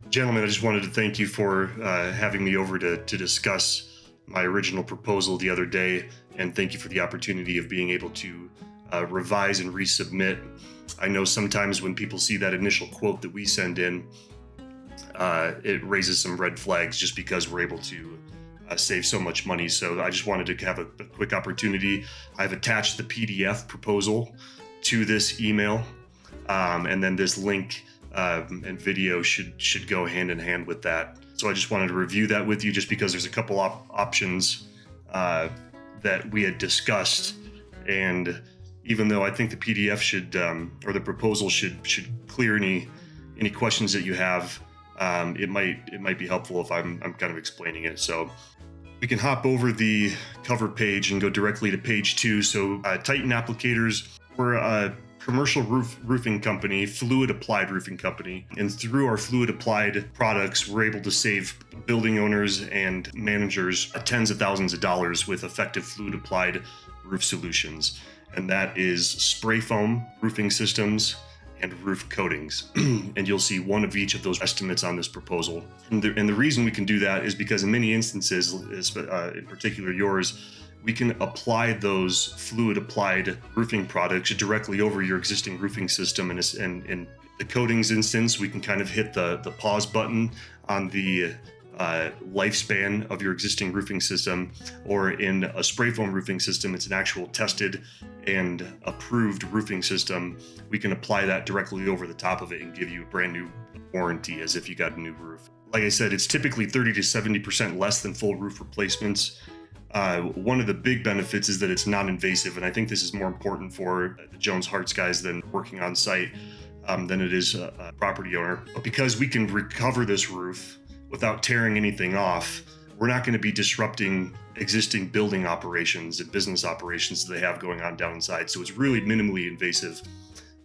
Gentlemen, I just wanted to thank you for having me over to discuss my original proposal the other day, and thank you for the opportunity of being able to revise and resubmit. I know sometimes when people see that initial quote that we send in, it raises some red flags just because we're able to save so much money. So I just wanted to have a quick opportunity. I've attached the PDF proposal to this email, and then this link and video should go hand in hand with that. So I just wanted to review that with you, just because there's a couple options that we had discussed, and even though I think the PDF should or the proposal should clear any questions that you have, it might be helpful if I'm kind of explaining it. So we can hop over the cover page and go directly to page 2. So Titan Applicators, we're a commercial roofing company, fluid applied roofing company. And through our fluid applied products, we're able to save building owners and managers tens of thousands of dollars with effective fluid applied roof solutions. And that is spray foam roofing systems and roof coatings. And you'll see one of each of those estimates on this proposal. And the reason we can do that is because in many instances, in particular yours, we can apply those fluid applied roofing products directly over your existing roofing system. And in the coatings instance, we can kind of hit the pause button on the lifespan of your existing roofing system, or in a spray foam roofing system, it's an actual tested and approved roofing system. We can apply that directly over the top of it and give you a brand new warranty as if you got a new roof. Like I said, it's typically 30 to 70% less than full roof replacements. One of the big benefits is that it's non-invasive, and I think this is more important for the Jones Hartz guys than working on site than it is a property owner. But because we can recover this roof without tearing anything off, we're not going to be disrupting existing building operations and business operations that they have going on down inside. So it's really minimally invasive.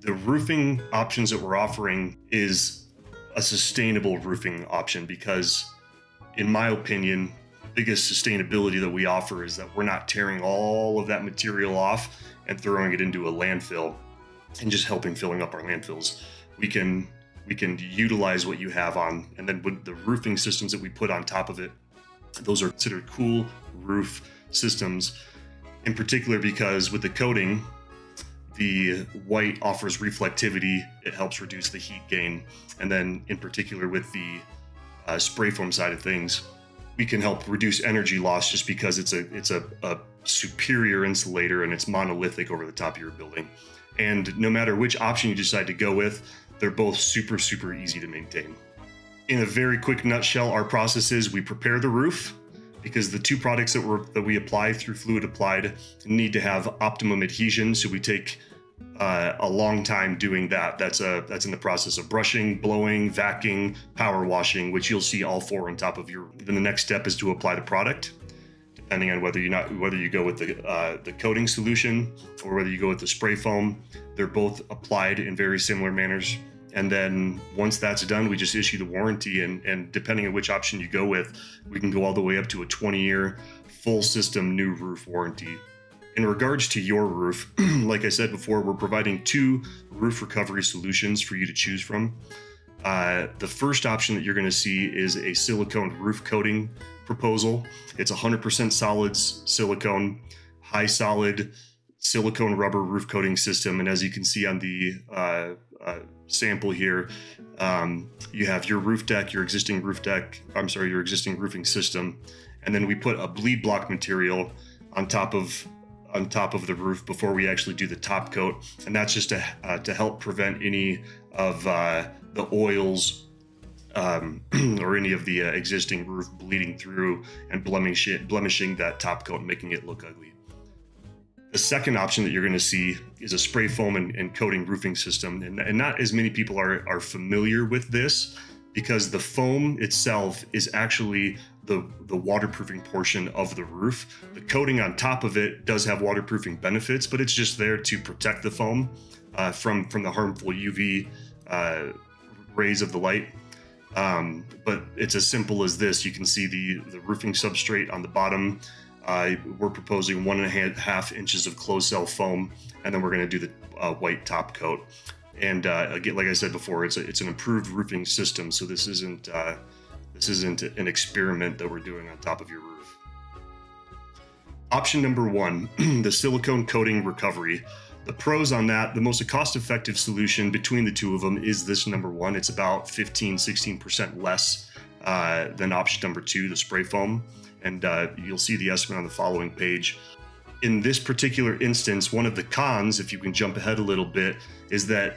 The roofing options that we're offering is a sustainable roofing option because, in my opinion, the biggest sustainability that we offer is that we're not tearing all of that material off and throwing it into a landfill and just helping filling up our landfills. We can utilize what you have on, and then with the roofing systems that we put on top of it, those are considered cool roof systems, in particular because with the coating, the white offers reflectivity. It helps reduce the heat gain. And then in particular with the spray foam side of things, we can help reduce energy loss just because it's a superior insulator and it's monolithic over the top of your building. And no matter which option you decide to go with, they're both super easy to maintain. In a very quick nutshell, our process is we prepare the roof, because the two products that we apply through fluid applied need to have optimum adhesion. So we take a long time doing that. That's in the process of brushing, blowing, vacuuming, power washing, which you'll see all four on top of your. Then the next step is to apply the product, depending on whether you go with the coating solution or whether you go with the spray foam. They're both applied in very similar manners. And then once that's done, we just issue the warranty, and depending on which option you go with, we can go all the way up to a 20-year full system new roof warranty. In regards to your roof, like I said before, we're providing 2 roof recovery solutions for you to choose from. The first option that you're going to see is a silicone roof coating proposal. It's 100% solids silicone, high solid silicone rubber roof coating system. And as you can see on the sample here, you have your roof deck, your existing roofing system, and then we put a bleed block material on top of the roof before we actually do the top coat, and that's just to help prevent any of the oils or any of the existing roof bleeding through and blemishing that top coat and making it look ugly. The second option that you're going to see is a spray foam and coating roofing system. And not as many people are familiar with this, because the foam itself is actually the waterproofing portion of the roof. The coating on top of it does have waterproofing benefits, but it's just there to protect the foam from the harmful UV rays of the light. But it's as simple as this. You can see the roofing substrate on the bottom. We're proposing 1.5 inches of closed cell foam, and then we're going to do the white top coat. And again, like I said before, it's an improved roofing system. So this isn't an experiment that we're doing on top of your roof. Option number 1, the silicone coating recovery. The pros on that, the most cost-effective solution between the two of them is this number 1. It's about 15-16% less than option number 2, the spray foam. And you'll see the estimate on the following page. In this particular instance, one of the cons, if you can jump ahead a little bit, is that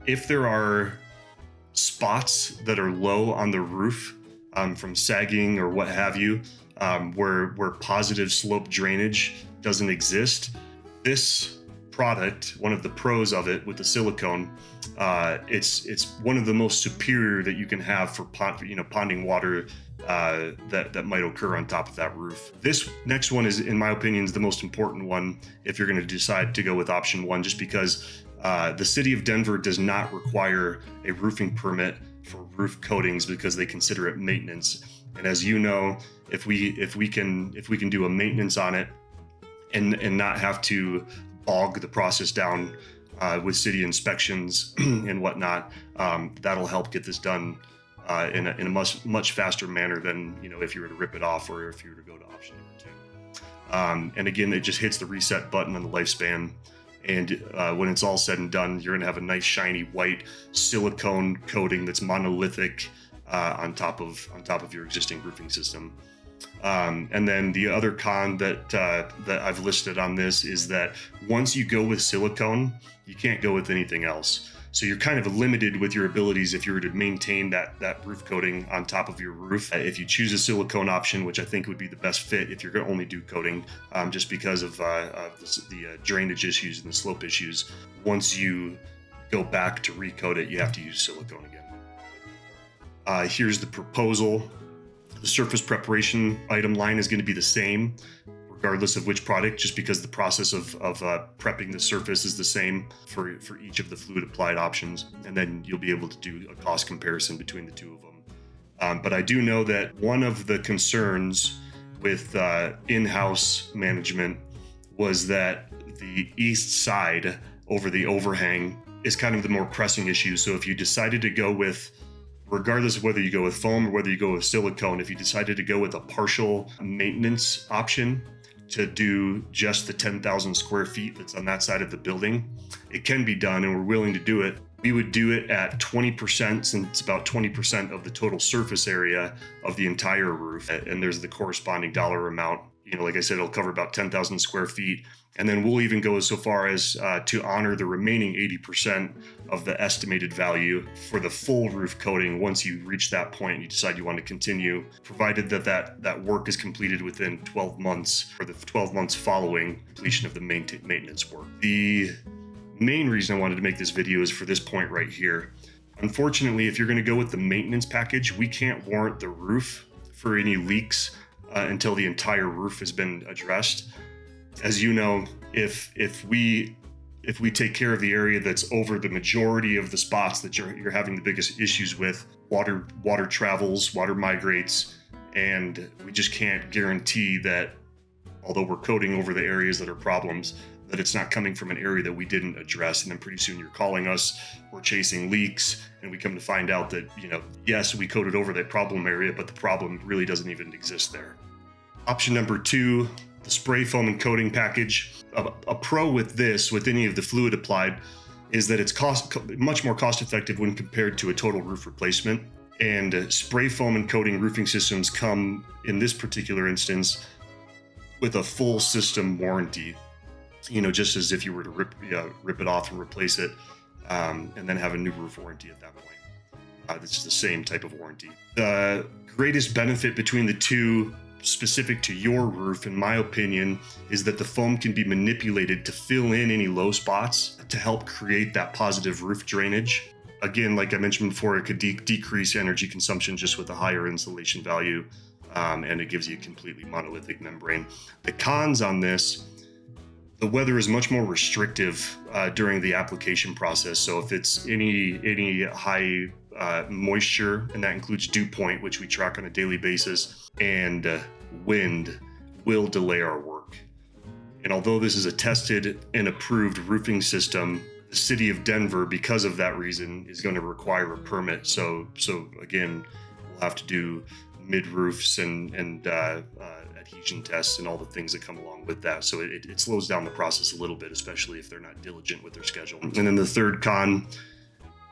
if there are spots that are low on the roof from sagging or what have you, where positive slope drainage doesn't exist, this product, one of the pros of it with the silicone, it's one of the most superior that you can have for ponding water that might occur on top of that roof. This next one is, in my opinion, is the most important one if you're going to decide to go with option 1, just because the city of Denver does not require a roofing permit for roof coatings because they consider it maintenance. And as you know, if we can do a maintenance on it and not have to bog the process down with city inspections and whatnot, that'll help get this done in a much faster manner than if you were to rip it off or if you were to go to option number 2. And again, it just hits the reset button on the lifespan. And when it's all said and done, you're going to have a nice shiny white silicone coating that's monolithic on top of your existing roofing system. And then the other con that I've listed on this is that once you go with silicone, you can't go with anything else. So you're kind of limited with your abilities if you were to maintain that roof coating on top of your roof. If you choose a silicone option, which I think would be the best fit if you're going to only do coating, just because of the drainage issues and the slope issues. Once you go back to recoat it, you have to use silicone again. Here's the proposal. The surface preparation item line is going to be the same regardless of which product, just because the process of prepping the surface is the same for each of the fluid applied options. And then you'll be able to do a cost comparison between the two of them. But I do know that one of the concerns with in-house management was that the east side over the overhang is kind of the more pressing issue. So if you decided to go with, regardless of whether you go with foam or whether you go with silicone, if you decided to go with a partial maintenance option to do just the 10,000 square feet that's on that side of the building, it can be done and we're willing to do it. We would do it at 20%, since it's about 20% of the total surface area of the entire roof. And there's the corresponding dollar amount. Like I said, it'll cover about 10,000 square feet. And then we'll even go so far as to honor the remaining 80% of the estimated value for the full roof coating once you reach that point and you decide you want to continue, provided that work is completed within 12 months or the 12 months following completion of the maintenance work. The main reason I wanted to make this video is for this point right here. Unfortunately, if you're going to go with the maintenance package, we can't warrant the roof for any leaks until the entire roof has been addressed. As you know, if we take care of the area that's over the majority of the spots that you're having the biggest issues with, water travels, water migrates, and we just can't guarantee that, although we're coating over the areas that are problems, that it's not coming from an area that we didn't address. And then pretty soon you're calling us, we're chasing leaks, and we come to find out that, yes, we coated over that problem area, but the problem really doesn't even exist there. Option number 2, the spray foam and coating package. A pro with this, with any of the fluid applied, is that it's much more cost effective when compared to a total roof replacement. And spray foam and coating roofing systems come, in this particular instance, with a full system warranty. Just as if you were to rip it off and replace it, and then have a new roof warranty at that point. It's the same type of warranty. The greatest benefit between the two, specific to your roof, in my opinion, is that the foam can be manipulated to fill in any low spots to help create that positive roof drainage. Again, like I mentioned before, it could decrease energy consumption just with a higher insulation value, and it gives you a completely monolithic membrane. The cons on this: the weather is much more restrictive during the application process. So if it's any high moisture, and that includes dew point, which we track on a daily basis, and wind, will delay our work. And although this is a tested and approved roofing system, The city of Denver, because of that reason, is going to require a permit. So again, we'll have to do mid roofs and adhesion tests and all the things that come along with that. So it slows down the process a little bit, especially if they're not diligent with their schedule. And then the third con,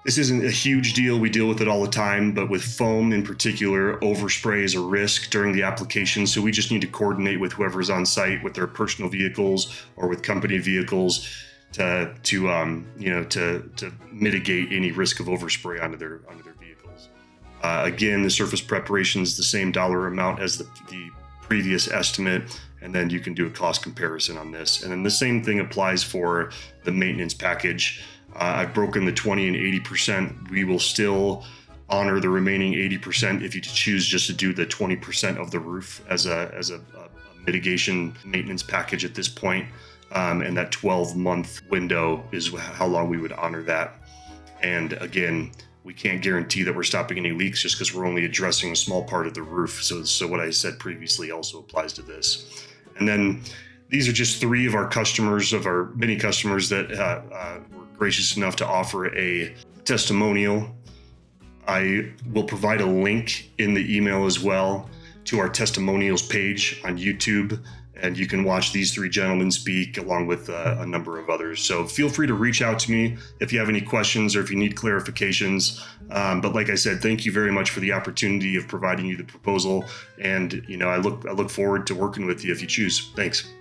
this isn't a huge deal. We deal with it all the time, but with foam in particular, overspray is a risk during the application. So we just need to coordinate with whoever's on site with their personal vehicles or with company vehicles to mitigate any risk of overspray onto their vehicles. Again, the surface preparation is the same dollar amount as the previous estimate, and then you can do a cost comparison on this. And then the same thing applies for the maintenance package. I've broken the 20 and 80%. We will still honor the remaining 80% if you choose just to do the 20% of the roof as a mitigation maintenance package at this point. And that 12-month window is how long we would honor that. And again, we can't guarantee that we're stopping any leaks just because we're only addressing a small part of the roof. So what I said previously also applies to this. And then these are just 3 of our customers, of our many customers that were gracious enough to offer a testimonial. I will provide a link in the email as well to our testimonials page on YouTube, and you can watch these 3 gentlemen speak along with a number of others. So feel free to reach out to me if you have any questions or if you need clarifications. But like I said, thank you very much for the opportunity of providing you the proposal. And I look forward to working with you if you choose. Thanks.